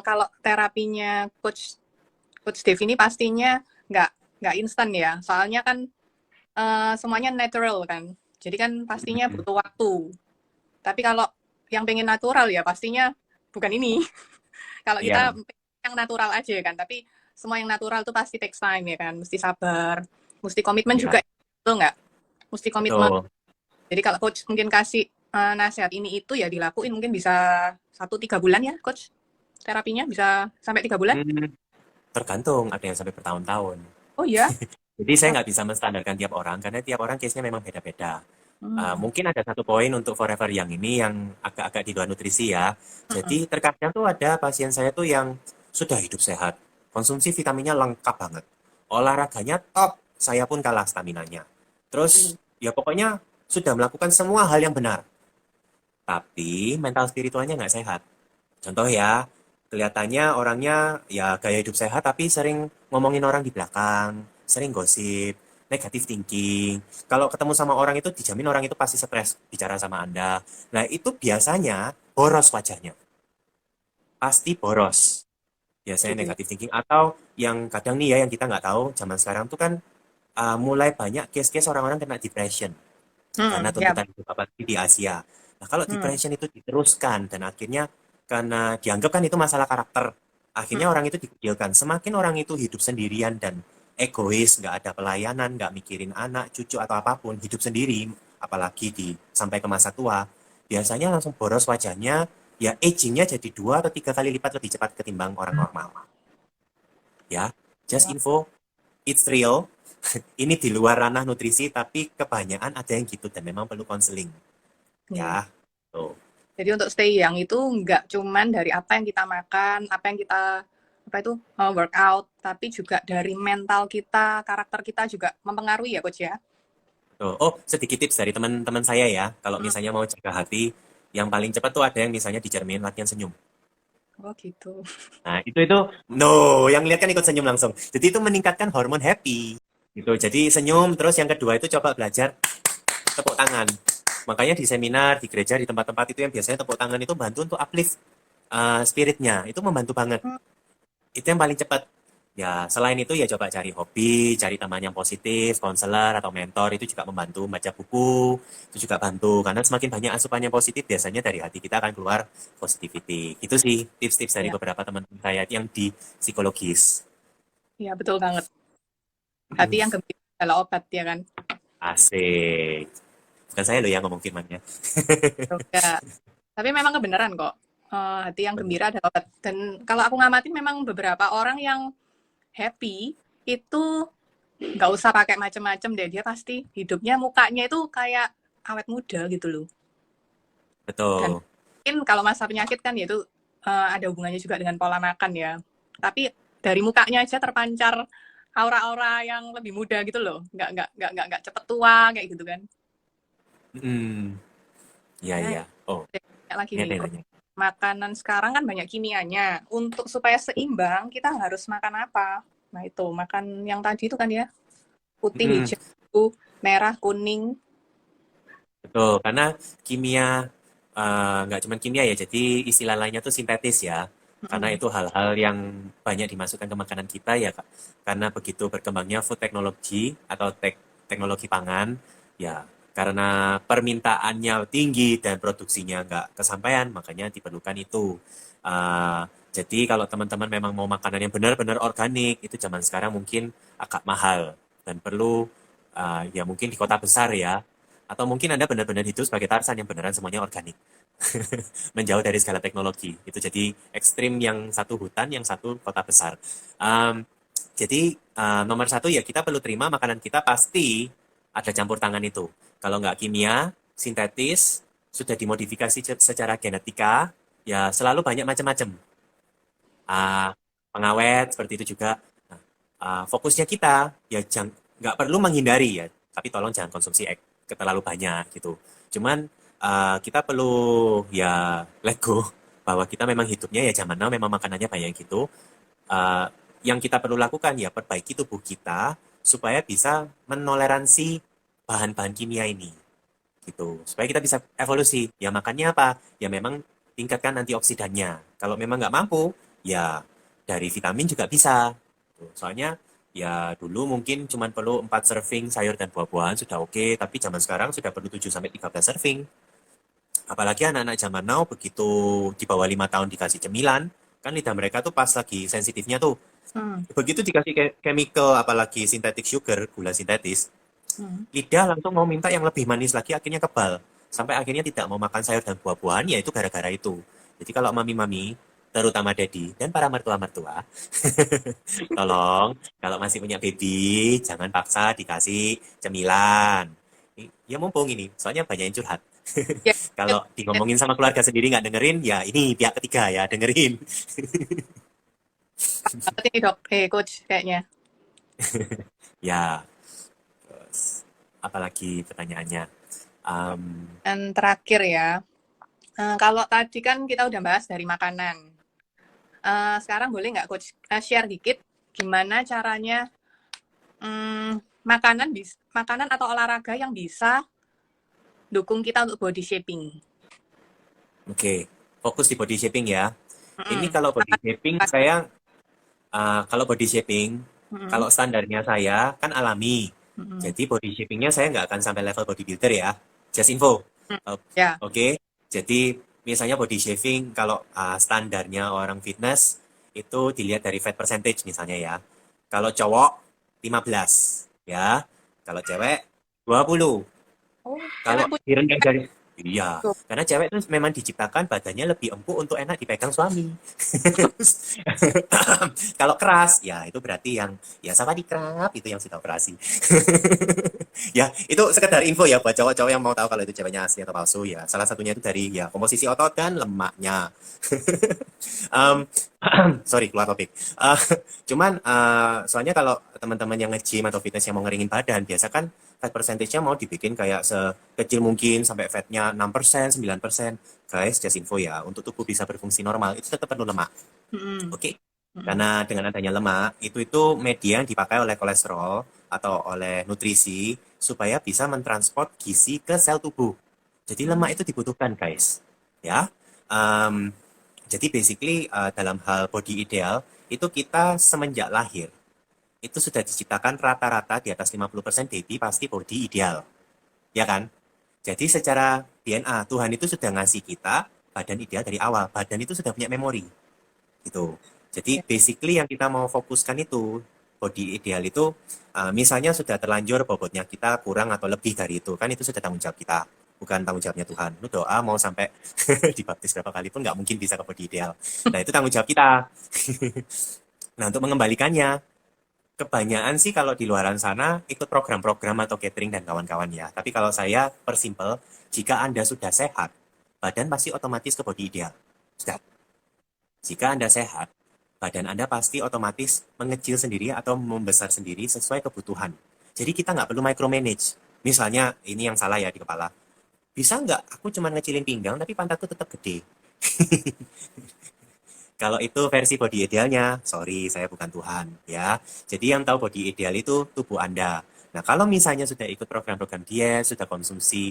kalau terapinya coach coach Dev ini pastinya nggak nggak instan ya. Soalnya kan semuanya natural kan. Jadi kan pastinya butuh waktu. Tapi kalau yang pengen natural ya pastinya bukan ini. Kalau kita Iya, yang natural aja kan, tapi semua yang natural tuh pasti takes time ya kan, mesti sabar, mesti komitmen iya, juga, betul nggak? Mesti komitmen. betul. Jadi kalau coach mungkin kasih nasihat ini itu ya dilakuin mungkin bisa 1-3 bulan ya coach terapinya bisa sampai 3 bulan. Hmm, tergantung, ada yang sampai bertahun-tahun. Oh iya. Jadi saya nggak bisa menstandarkan tiap orang, karena tiap orang case-nya memang beda-beda. Hmm. Mungkin ada satu poin untuk Forever yang ini yang agak-agak di luar nutrisi ya. Mm-mm. Jadi terkadang tuh ada pasien saya tuh yang sudah hidup sehat, konsumsi vitaminnya lengkap banget, olahraganya top, saya pun kalah staminanya. Terus ya pokoknya sudah melakukan semua hal yang benar, tapi mental spiritualnya nggak sehat. Contoh ya, kelihatannya orangnya ya gaya hidup sehat tapi sering ngomongin orang di belakang, sering gosip, negatif thinking. Kalau ketemu sama orang itu dijamin orang itu pasti stres bicara sama Anda. Nah, itu biasanya boros wajahnya. Pasti boros. Biasanya Gitu ya. negatif thinking atau yang kadang nih ya yang kita nggak tahu zaman sekarang tuh kan mulai banyak case-case orang-orang kena depression karena Ya. tuntutan hidup apalagi di Asia. Nah, kalau Hmm. depression itu diteruskan dan akhirnya karena dianggap kan itu masalah karakter, Hmm. akhirnya orang itu dikucilkan. Semakin orang itu hidup sendirian dan egois, nggak ada pelayanan, nggak mikirin anak, cucu atau apapun, hidup sendiri, apalagi sampai ke masa tua, biasanya langsung boros wajahnya, ya agingnya jadi 2 atau 3 kali lipat lebih cepat ketimbang orang normal. Ya, just Wah. info, it's real. Ini di luar ranah nutrisi, tapi kebanyakan ada yang gitu dan memang perlu konseling. Iya. Ya, tuh. Jadi untuk stay young itu nggak cuman dari apa yang kita makan, apa yang kita apa itu workout, tapi juga dari mental kita, karakter kita juga mempengaruhi ya coach ya. Tuh. Oh, sedikit tips dari teman-teman saya ya. Kalau Hmm. misalnya mau jaga hati, yang paling cepat tuh ada yang misalnya dicermin latihan senyum. Oh gitu. Nah, itu, no, yang lihat kan ikut senyum langsung. Jadi itu meningkatkan hormon happy. Gitu. Jadi senyum, terus yang kedua itu coba belajar tepuk tangan. Makanya di seminar, di gereja, di tempat-tempat itu yang biasanya tepuk tangan itu bantu untuk uplift spiritnya. Itu membantu banget. Hmm. Itu yang paling cepat. Ya, selain itu ya coba cari hobi, cari teman yang positif, konselor atau mentor itu juga membantu, baca buku, itu juga bantu. Karena semakin banyak asupan yang positif, biasanya dari hati kita akan keluar positivity. Itu sih tips-tips dari Ya, beberapa teman saya yang di psikologis. ya betul banget. Hati yang gembira adalah obat ya kan. Asik. Bukan saya loh yang ngomong firmannya. Ya. Tapi memang kebenaran kok. Hati yang gembira adalah obat. Dan kalau aku ngamatin memang beberapa orang yang happy itu nggak usah pakai macem-macem deh. Dia pasti hidupnya mukanya itu kayak awet muda gitu loh. Dan Betul. mungkin kalau masa penyakit kan ya itu ada hubungannya juga dengan pola makan ya. Tapi dari mukanya aja terpancar aura-aura yang lebih muda gitu loh. Nggak cepet tua kayak gitu kan. Hmm, ya Ya, ya. Oh, kayak lagi ini ada nih. yang nanya. Makanan sekarang kan banyak kimianya. Untuk supaya seimbang, kita harus makan apa? Nah itu, makan yang tadi itu kan ya, putih, Hmm, hijau, merah, kuning. betul. Karena kimia nggak cuma kimia ya, jadi istilah lainnya tuh sintetis ya. Karena Mm-mm. itu hal-hal yang banyak dimasukkan ke makanan kita ya, Kak. Karena begitu berkembangnya food technology atau teknologi pangan, ya karena permintaannya tinggi dan produksinya nggak kesampaian, makanya diperlukan itu. Eh, jadi kalau teman-teman memang mau makanan yang benar-benar organik, itu zaman sekarang mungkin agak mahal dan perlu ya mungkin di kota besar ya, atau mungkin Anda benar-benar hidup sebagai Tarsan yang beneran semuanya organik. Menjauh dari segala teknologi. Itu jadi ekstrim yang satu hutan, yang satu kota besar. Um, jadi nomor satu ya kita perlu terima makanan kita pasti ada campur tangan itu. Kalau nggak kimia, sintetis, sudah dimodifikasi secara genetika, ya selalu banyak macam-macam. Uh, Pengawet seperti itu juga. Nah, fokusnya kita ya nggak perlu menghindari ya, tapi tolong jangan konsumsi terlalu banyak gitu. Cuman kita perlu ya let go bahwa kita memang hidupnya ya zaman now memang makanannya banyak gitu. Uh, yang kita perlu lakukan ya perbaiki tubuh kita supaya bisa menoleransi bahan-bahan kimia ini gitu. Supaya kita bisa evolusi. Ya makannya apa? Ya memang tingkatkan antioksidannya. Kalau memang nggak mampu, ya dari vitamin juga bisa. Tuh, soalnya ya dulu mungkin cuma perlu 4 serving sayur dan buah-buahan sudah oke, tapi zaman sekarang sudah perlu 7 sampai 13 serving. Apalagi anak-anak zaman now begitu di bawah 5 tahun dikasih cemilan, kan lidah mereka tuh pas lagi sensitifnya tuh. Hmm. Begitu dikasih chemical, apalagi synthetic sugar, gula sintetis, Hmm. lidah langsung mau minta yang lebih manis lagi, akhirnya kebal. Sampai akhirnya tidak mau makan sayur dan buah-buahan, ya itu gara-gara itu. Jadi kalau mami-mami, terutama daddy dan para mertua-mertua, tolong kalau masih punya baby, jangan paksa dikasih cemilan. Ya mumpung ini, soalnya banyak yang curhat. Ya, Kalau di ngomongin sama keluarga sendiri nggak dengerin, ya ini pihak ketiga ya dengerin. banget ini dok, coach kayaknya. Ya, terus apalagi pertanyaannya. Em, Dan terakhir ya, kalau tadi kan kita udah bahas dari makanan. Sekarang boleh nggak coach share dikit gimana caranya makanan atau olahraga yang bisa dukung kita untuk body shaping. Oke, fokus di body shaping ya. Ini Mm-mm. kalau body shaping saya, kalau body shaping, Mm-mm. kalau standarnya saya kan alami. Mm-mm. Jadi body shapingnya saya nggak akan sampai level bodybuilder ya. Just info. Mm. O- Ya, Oke, jadi misalnya body shaping kalau standarnya orang fitness itu dilihat dari fat percentage misalnya ya. Kalau cowok 15 ya. Kalau cewek 20. oh Kalau cewek punya direndah dari iya, tuh. karena cewek itu memang diciptakan badannya lebih empuk untuk enak dipegang suami. Kalau keras, ya itu berarti yang ya sama di kerap itu yang sudah operasi. Ya, itu sekedar info ya buat cowok-cowok yang mau tahu kalau itu ceweknya asli atau palsu ya. Salah satunya itu dari ya komposisi otot dan lemaknya. Um, sorry keluar topik. Uh, cuman soalnya kalau teman-teman yang nge-gym atau fitness yang mau ngeringin badan, biasa kan fat percentage-nya mau dibikin kayak sekecil mungkin sampai fatnya 6%, 9%. Guys, just info ya, untuk tubuh bisa berfungsi normal, itu tetap perlu lemak. Mm-mm. Oke? Mm-mm. Karena dengan adanya lemak, itu media yang dipakai oleh kolesterol atau oleh nutrisi supaya bisa mentransport gizi ke sel tubuh. Jadi Mm. lemak itu dibutuhkan, guys. Ya. Um, jadi basically dalam hal body ideal, itu kita semenjak lahir itu sudah diciptakan rata-rata di atas 50% baby pasti body ideal, ya kan? Jadi secara DNA Tuhan itu sudah ngasih kita badan ideal dari awal. Badan itu sudah punya memori, gitu. Jadi Ya. basically yang kita mau fokuskan itu body ideal itu misalnya sudah terlanjur bobotnya kita kurang atau lebih dari itu, kan itu sudah tanggung jawab kita, bukan tanggung jawabnya Tuhan. Lu doa mau sampai dibaptis berapa kali pun nggak mungkin bisa ke body ideal. Nah itu tanggung jawab kita. Nah untuk mengembalikannya, kebanyakan sih kalau di luaran sana ikut program-program atau catering dan kawan-kawan ya. Tapi kalau saya persimpel, jika Anda sudah sehat, badan pasti otomatis ke body ideal. Sudah. Jika Anda sehat, badan Anda pasti otomatis mengecil sendiri atau membesar sendiri sesuai kebutuhan. Jadi kita nggak perlu micromanage. Misalnya, ini yang salah ya di kepala. Bisa nggak aku cuma ngecilin pinggang tapi pantatku tetap gede? Kalau itu versi body idealnya, sorry, saya bukan Tuhan, ya. Jadi yang tahu body ideal itu tubuh Anda. Nah, kalau misalnya sudah ikut program-program diet, sudah konsumsi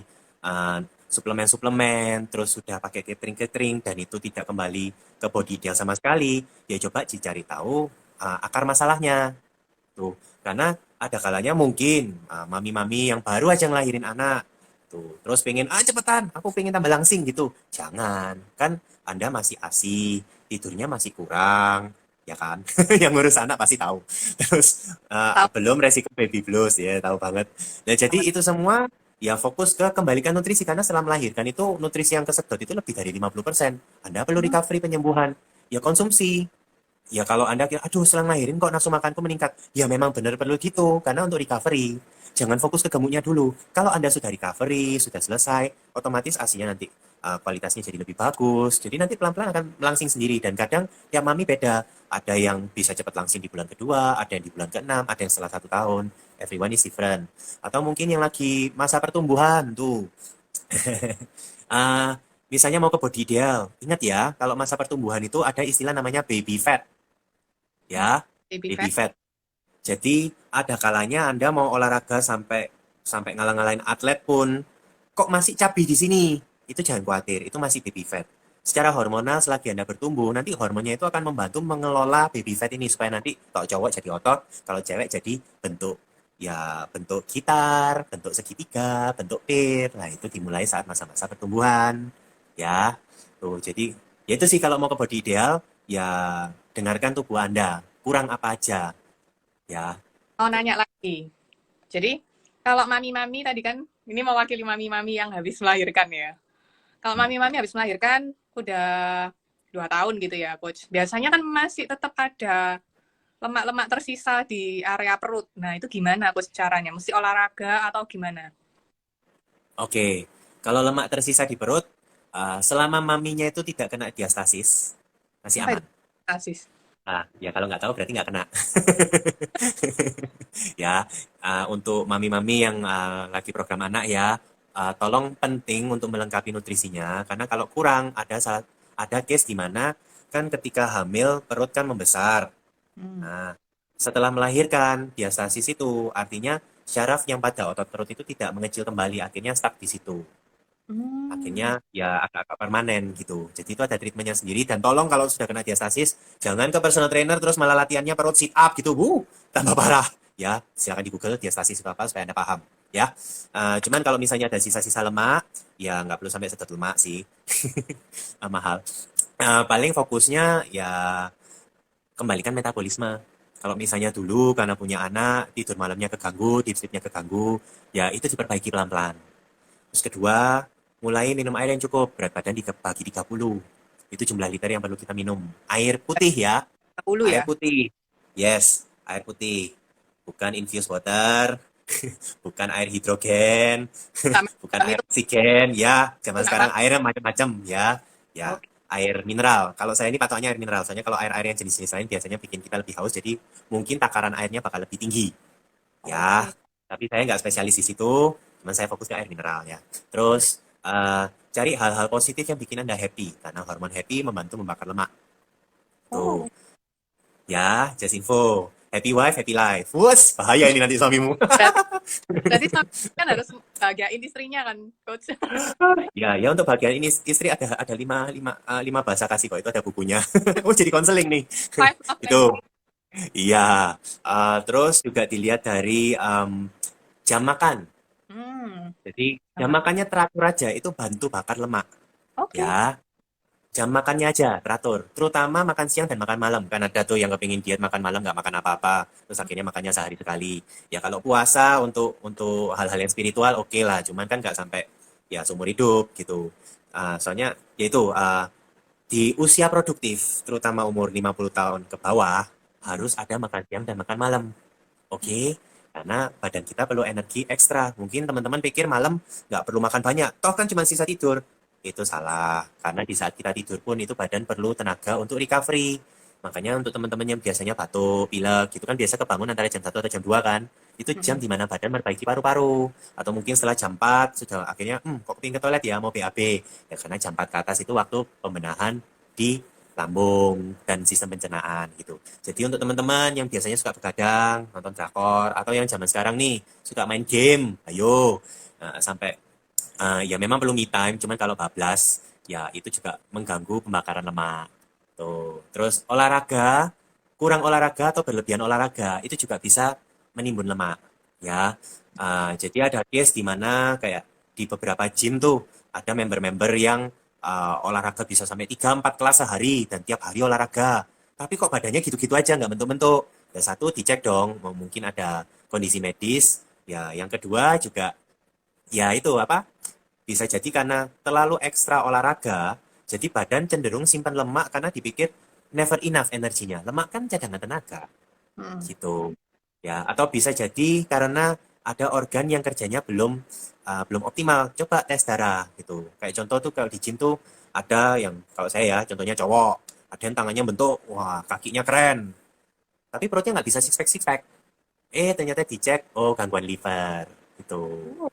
suplemen-suplemen, terus sudah pakai catering-catering, dan itu tidak kembali ke body ideal sama sekali, ya coba dicari tahu akar masalahnya. Tuh, karena ada kalanya mungkin mami-mami yang baru aja ngelahirin anak, tuh, terus pengen cepetan, aku pengen tambah langsing gitu. Jangan, kan Anda masih ASI, tidurnya masih kurang, ya kan? Yang ngurus anak pasti tahu. Terus Tahu belum resiko baby blues ya, tahu banget. Nah, jadi banget. itu semua ya fokus ke kembalikan nutrisi karena setelah melahirkan itu nutrisi yang kesedot itu lebih dari 50%. Anda perlu Hmm. recovery penyembuhan. Ya konsumsi. Ya kalau Anda kira, aduh setelah lahirin kok nafsu makanku meningkat. Ya memang benar perlu gitu, karena untuk recovery. Jangan fokus ke gemuknya dulu. Kalau Anda sudah recovery, sudah selesai, otomatis asinya nanti kualitasnya jadi lebih bagus. Jadi nanti pelan-pelan akan melangsing sendiri. Dan kadang tiap mami beda. Ada yang bisa cepat langsing di bulan kedua, ada yang di bulan keenam, ada yang setelah 1 tahun. Everyone is different. Atau mungkin yang lagi masa pertumbuhan tuh. Ah, misalnya mau ke body ideal. Ingat ya, kalau masa pertumbuhan itu ada istilah namanya baby fat ya, Baby baby fat. fat. Jadi ada kalanya Anda mau olahraga sampai sampai ngalah-ngalahin atlet pun kok masih cabi di sini. Itu jangan khawatir, itu masih baby fat. Secara hormonal selagi Anda bertumbuh, nanti hormonnya itu akan membantu mengelola baby fat ini supaya nanti kalau cowok jadi otot, kalau cewek jadi bentuk ya bentuk gitar, bentuk segitiga, bentuk pir. Nah, itu dimulai saat masa-masa pertumbuhan. ya. Tuh, jadi ya itu sih kalau mau ke body ideal, ya dengarkan tubuh Anda, kurang apa aja, ya. Mau Tuh. nanya lagi. Jadi, kalau mami-mami tadi kan, ini mewakili mami-mami yang habis melahirkan ya. Kalau mami-mami habis melahirkan, udah 2 tahun gitu ya, Coach. Biasanya kan masih tetap ada lemak-lemak tersisa di area perut. Nah, itu gimana, Coach, caranya? Mesti olahraga atau gimana? Oke, kalau lemak tersisa di perut, selama maminya itu tidak kena diastasis, masih Apa itu? aman. Asis. Nah, ya kalau nggak tahu berarti nggak kena. Ya, untuk mami-mami yang lagi program anak ya, tolong penting untuk melengkapi nutrisinya, karena kalau kurang ada case di mana kan ketika hamil perut kan membesar. Hmm. Nah, setelah melahirkan diastasis itu artinya syaraf yang pada otot perut itu tidak mengecil kembali, akhirnya stuck di situ. Hmm. Akhirnya ya agak-agak permanen gitu. Jadi itu ada treatmentnya sendiri dan tolong kalau sudah kena diastasis jangan ke personal trainer terus malah latihannya perut sit up gitu. Tambah parah. Ya, silakan di Google diastasis itu apa supaya Anda paham. Ya, cuman kalau misalnya ada sisa-sisa lemak, ya nggak perlu sampai sedot lemak sih. Mahal. Paling fokusnya ya kembalikan metabolisme. Kalau misalnya dulu karena punya anak, tidur malamnya keganggu, deep sleep-nya keganggu, ya itu diperbaiki pelan-pelan. Terus kedua, mulai minum air yang cukup, berat badan dibagi 30. Itu jumlah liter yang perlu kita minum. Air putih ya, 10 air ya? putih. Yes, air putih. Bukan infused water, bukan air hidrogen, Sama, bukan sama air itu, oksigen. Ya, itu zaman nggak sekarang apa-apa. airnya macam-macam ya. Ya, Oke. air mineral. Kalau saya ini patokannya air mineral. Soalnya kalau air-air yang jenis-jenis lain biasanya bikin kita lebih haus, jadi mungkin takaran airnya bakal lebih tinggi. Ya, Oke. tapi saya nggak spesialis di situ, cuman saya fokus ke air mineral ya. Terus cari hal-hal positif yang bikin Anda happy, karena hormon happy membantu membakar lemak. Tuh, Oh, ya, just info. Happy wife, happy life. Wus, bahaya ini nanti suamimu. berarti, berarti suami kan harus bahagiain istrinya kan, Coach? Ya, ya untuk bagian ini istri ada lima bahasa kasih kok, itu ada bukunya. Oh, jadi konseling nih. Five love Itu, language. iya. Terus juga dilihat dari jam makan. Hmm. Jadi jam Sama. makannya teratur aja, itu bantu bakar lemak. Oke. Ya, jam makannya aja teratur. Terutama makan siang dan makan malam. Kan ada tuh yang kepingin diet makan malam nggak makan apa-apa. Terus akhirnya makannya sehari sekali. Ya kalau puasa untuk hal-hal yang spiritual oke lah. Cuman kan nggak sampai ya seumur hidup gitu. Soalnya yaitu di usia produktif, terutama umur 50 tahun ke bawah, Hmm. harus ada makan siang dan makan malam. Oke? Karena badan kita perlu energi ekstra. Mungkin teman-teman pikir malam nggak perlu makan banyak. Toh kan cuma sisa tidur. Itu salah. Karena di saat kita tidur pun itu badan perlu tenaga untuk recovery. Makanya untuk teman-teman yang biasanya batuk, pilek, gitu kan biasa kebangun antara jam 1 atau jam 2 kan. Itu jam Hmm. di mana badan memperbaiki paru-paru. Atau mungkin setelah jam 4 sudah akhirnya, kok pengen ke toilet ya, mau BAB. Ya karena jam 4 ke atas itu waktu pembenahan di lambung dan sistem pencernaan gitu. Jadi untuk teman-teman yang biasanya suka begadang, nonton drakor, atau yang zaman sekarang nih suka main game, ayo sampai ya memang perlu me time, cuman kalau bablas ya itu juga mengganggu pembakaran lemak. Tuh. Terus olahraga, kurang olahraga atau berlebihan olahraga itu juga bisa menimbun lemak. Ya, jadi ada case di mana kayak di beberapa gym tuh ada member-member yang olahraga bisa sampai 3-4 kelas sehari dan tiap hari olahraga. Tapi kok badannya gitu-gitu aja nggak bentuk-bentuk. Ya satu dicek dong, mungkin ada kondisi medis. Ya yang kedua juga ya itu apa? Bisa jadi karena terlalu ekstra olahraga, jadi badan cenderung simpan lemak karena dipikir never enough energinya. Lemak kan cadangan tenaga, Hmm. gitu. Ya, atau bisa jadi karena ada organ yang kerjanya belum optimal. Coba tes darah gitu. Kayak contoh tuh kalau di gym tuh ada yang kalau saya ya, contohnya cowok, ada yang tangannya bentuk, wah kakinya keren, tapi perutnya nggak bisa six pack. Ternyata dicek, oh gangguan liver gitu. Oh,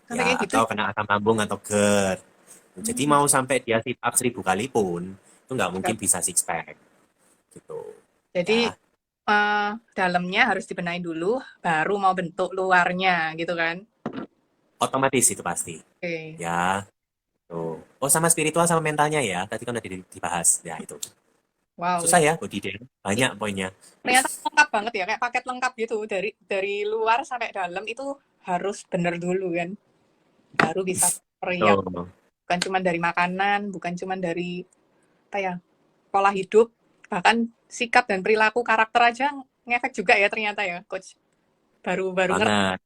sampai Ya, kayak gitu. atau kena asam lambung atau GERD. Jadi Hmm. mau sampai dia sit up 1000 kali pun, itu nggak mungkin Nggak- bisa six pack. Gitu. Jadi, Ya, dalamnya harus dibenahin dulu, baru mau bentuk luarnya, gitu kan? otomatis itu pasti. Oke. Ya, tuh. Oh, sama spiritual sama mentalnya ya. Tadi kan udah dibahas. Ya, itu. Wow, Susah ya, body day. Banyak poinnya. ternyata lengkap banget ya, kayak paket lengkap gitu. Dari luar sampai dalam itu harus bener dulu kan, baru bisa cover yang Tuh. Bukan cuma dari makanan, bukan cuma dari apa ya, pola hidup, bahkan sikap dan perilaku karakter aja ngefek juga ya ternyata ya, Coach. Baru baru ngerti, Banget.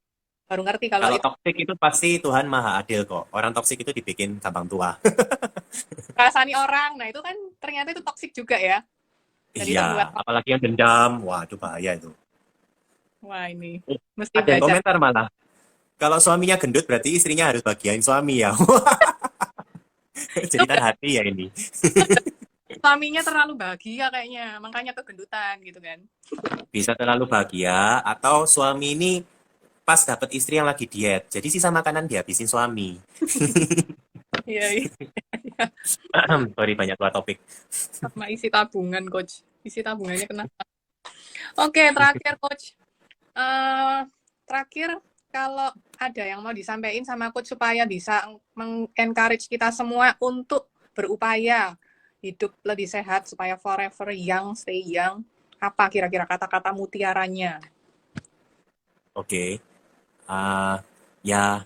baru ngerti kalau Kalau itu toksik itu pasti Tuhan Maha Adil kok. Orang toksik itu dibikin gampang tua. perasaan orang. Nah, itu kan ternyata itu toksik juga ya. Dan itu Iya, buat apalagi yang dendam. Wah, itu bahaya itu. wah ini Oh, mesti ada yang belajar. komentar malah. Kalau suaminya gendut berarti istrinya harus bagian suami ya. Itu Jeritan hati ya ini. suaminya terlalu bahagia kayaknya, makanya kegendutan gitu kan. Bisa terlalu bahagia atau suami ini pas dapet istri yang lagi diet. Jadi sisa makanan dihabisin suami. Iya, iya. Sorry banyak dua topik. Sama isi tabungan, Coach. Isi tabungannya kenapa? Oke, terakhir, Coach. Eh, terakhir, kalau ada yang mau disampaikan sama Coach supaya bisa meng-encourage kita semua untuk berupaya hidup lebih sehat supaya forever young, stay young, apa kira-kira kata-kata mutiaranya? Oke. Ah, ya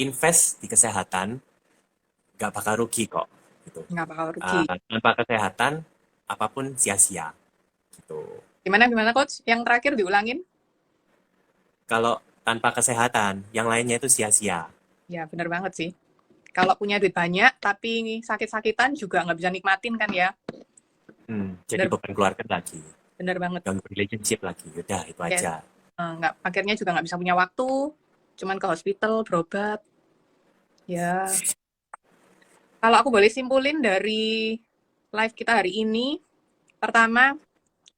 invest di kesehatan nggak bakal rugi kok. Gitu. Nggak bakal rugi. Tanpa kesehatan apapun sia-sia. Gitu. Gimana, Coach? Yang terakhir diulangin? Kalau tanpa kesehatan, yang lainnya itu sia-sia. Ya, bener banget sih. Kalau punya duit banyak, tapi sakit-sakitan juga nggak bisa nikmatin kan ya? Jadi Bener, beban keluarga lagi. bener banget. Ganggu relationship lagi. Udah, itu Ya, aja. nggak, akhirnya juga nggak bisa punya waktu, cuman ke hospital, berobat. Ya, kalau aku boleh simpulin dari live kita hari ini, pertama,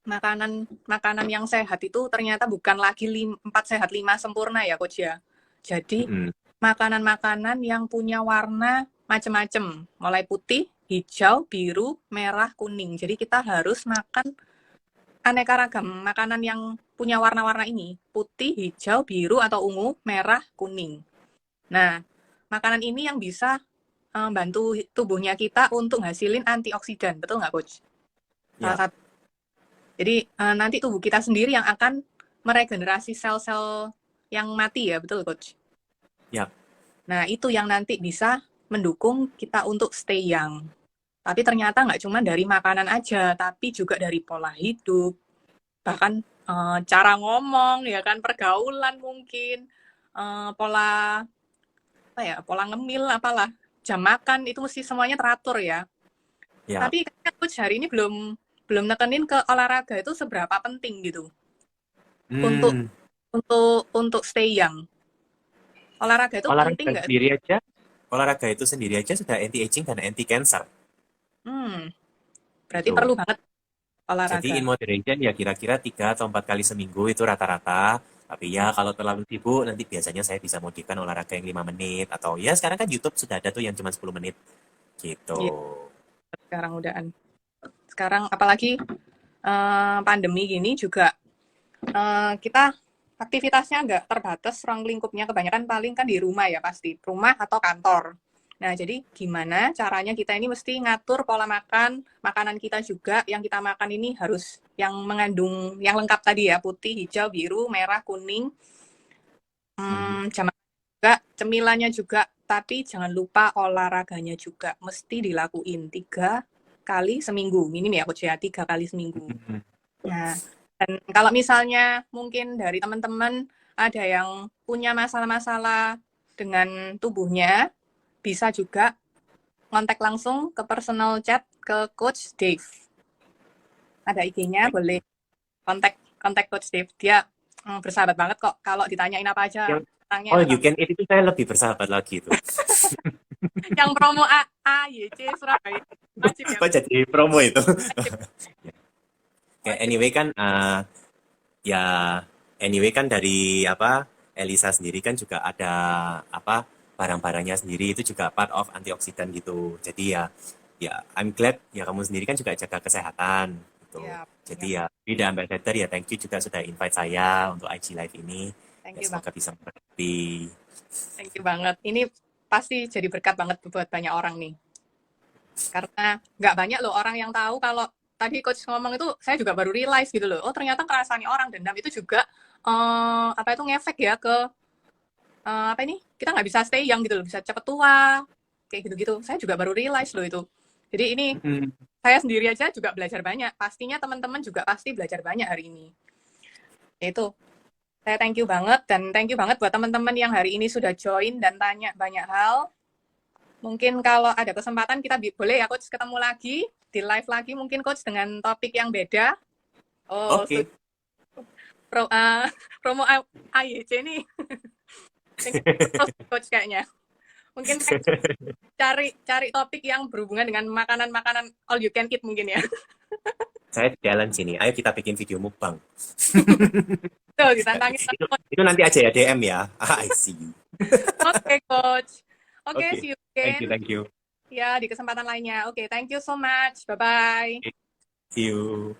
makanan makanan yang sehat itu ternyata bukan lagi 4 sehat 5 sempurna ya, Coach ya. Jadi, Mm-mm. makanan-makanan yang punya warna macam-macam, mulai putih, hijau, biru, merah, kuning. Jadi kita harus makan aneka ragam makanan yang punya warna-warna ini, putih, hijau, biru atau ungu, merah, kuning. Nah, makanan ini yang bisa bantu tubuhnya kita untuk ngasilin antioksidan, betul nggak, Coach? Salah Ya, satu. Jadi nanti tubuh kita sendiri yang akan meregenerasi sel-sel yang mati ya, betul, Coach? ya. Nah, itu yang nanti bisa mendukung kita untuk stay young. Tapi ternyata nggak cuma dari makanan aja, tapi juga dari pola hidup, bahkan cara ngomong, ya kan, pergaulan mungkin, pola apa ya, pola ngemil, apalah, jam makan itu mesti semuanya teratur ya. Ya. Tapi kayaknya coach hari ini belum belum nekenin ke olahraga itu seberapa penting gitu untuk Hmm, untuk stay young. Olahraga itu penting olahraga nggak? sendiri aja, olahraga itu sendiri aja sudah anti aging dan anti cancer Hmm, berarti perlu gitu. banget Jadi olahraga. in moderation ya kira-kira 3 atau 4 kali seminggu itu rata-rata. Tapi ya kalau terlalu sibuk nanti biasanya saya bisa modifkan olahraga yang 5 menit atau ya sekarang kan YouTube sudah ada tuh yang cuma 10 menit gitu. Iya, sekarang udahan. Sekarang apalagi pandemi gini juga kita aktivitasnya nggak terbatas ruang lingkupnya, kebanyakan paling kan di rumah ya pasti, rumah atau kantor. Nah, jadi gimana caranya kita ini mesti ngatur pola makan, makanan kita juga yang kita makan ini harus yang mengandung, yang lengkap tadi ya, putih, hijau, biru, merah, kuning, Mhm. jam juga, cemilannya juga, tapi jangan lupa olahraganya juga, mesti dilakuin 3 kali seminggu, minim ya coach ya, 3 kali seminggu. Mhm. Nah, dan kalau misalnya mungkin dari teman-teman ada yang punya masalah-masalah dengan tubuhnya, bisa juga kontak langsung ke personal chat ke Coach Dave. Ada IG-nya, boleh kontak kontak Coach Dave. Dia bersahabat banget kok. Kalau ditanyain apa aja, Yang orangnya all enak you banget. can eat itu saya lebih bersahabat lagi itu. Yang promo AYC Surabaya wajib ya, Kok jadi promo itu? wajib, Kayak wajib. anyway kan ya anyway kan dari apa Elisa sendiri kan juga ada apa barang-barangnya sendiri itu juga part of antioksidan gitu. Jadi ya ya I'm glad ya kamu sendiri kan juga jaga kesehatan gitu. Siap, Jadi siap. ya Frida Ambassador ya thank you juga sudah invite saya untuk IG Live ini. Thank Ya you, Bang. semoga bisa memberkati. Thank you banget. Ini pasti jadi berkat banget buat banyak orang nih. Karena nggak banyak loh orang yang tahu kalau tadi coach ngomong itu saya juga baru realize gitu loh. Oh ternyata ngerasanya orang dendam itu juga apa itu ngefek ya ke apa ini kita nggak bisa stay young gitu loh, bisa cepet tua, kayak gitu-gitu. Saya juga baru realize loh itu. Jadi ini Hmm. saya sendiri aja juga belajar banyak. Pastinya teman-teman juga pasti belajar banyak hari ini. Itu saya thank you banget dan thank you banget buat teman-teman yang hari ini sudah join dan tanya banyak hal. Mungkin kalau ada kesempatan kita boleh ya Coach ketemu lagi di live lagi mungkin Coach dengan topik yang beda. Oh, Oke. promo AYC nih. Terus Coach kayaknya. Mungkin cari topik yang berhubungan dengan makanan-makanan all you can eat mungkin ya. Saya jalan sini. Ayo kita bikin video mukbang. Tuh, ditantangin Itu, Coach. itu nanti aja ya DM ya. I see you. Oke, Coach. Oke, Oke. see you Thank you, again. thank you. Ya, di kesempatan lainnya. Oke, thank you so much. Bye-bye. See you.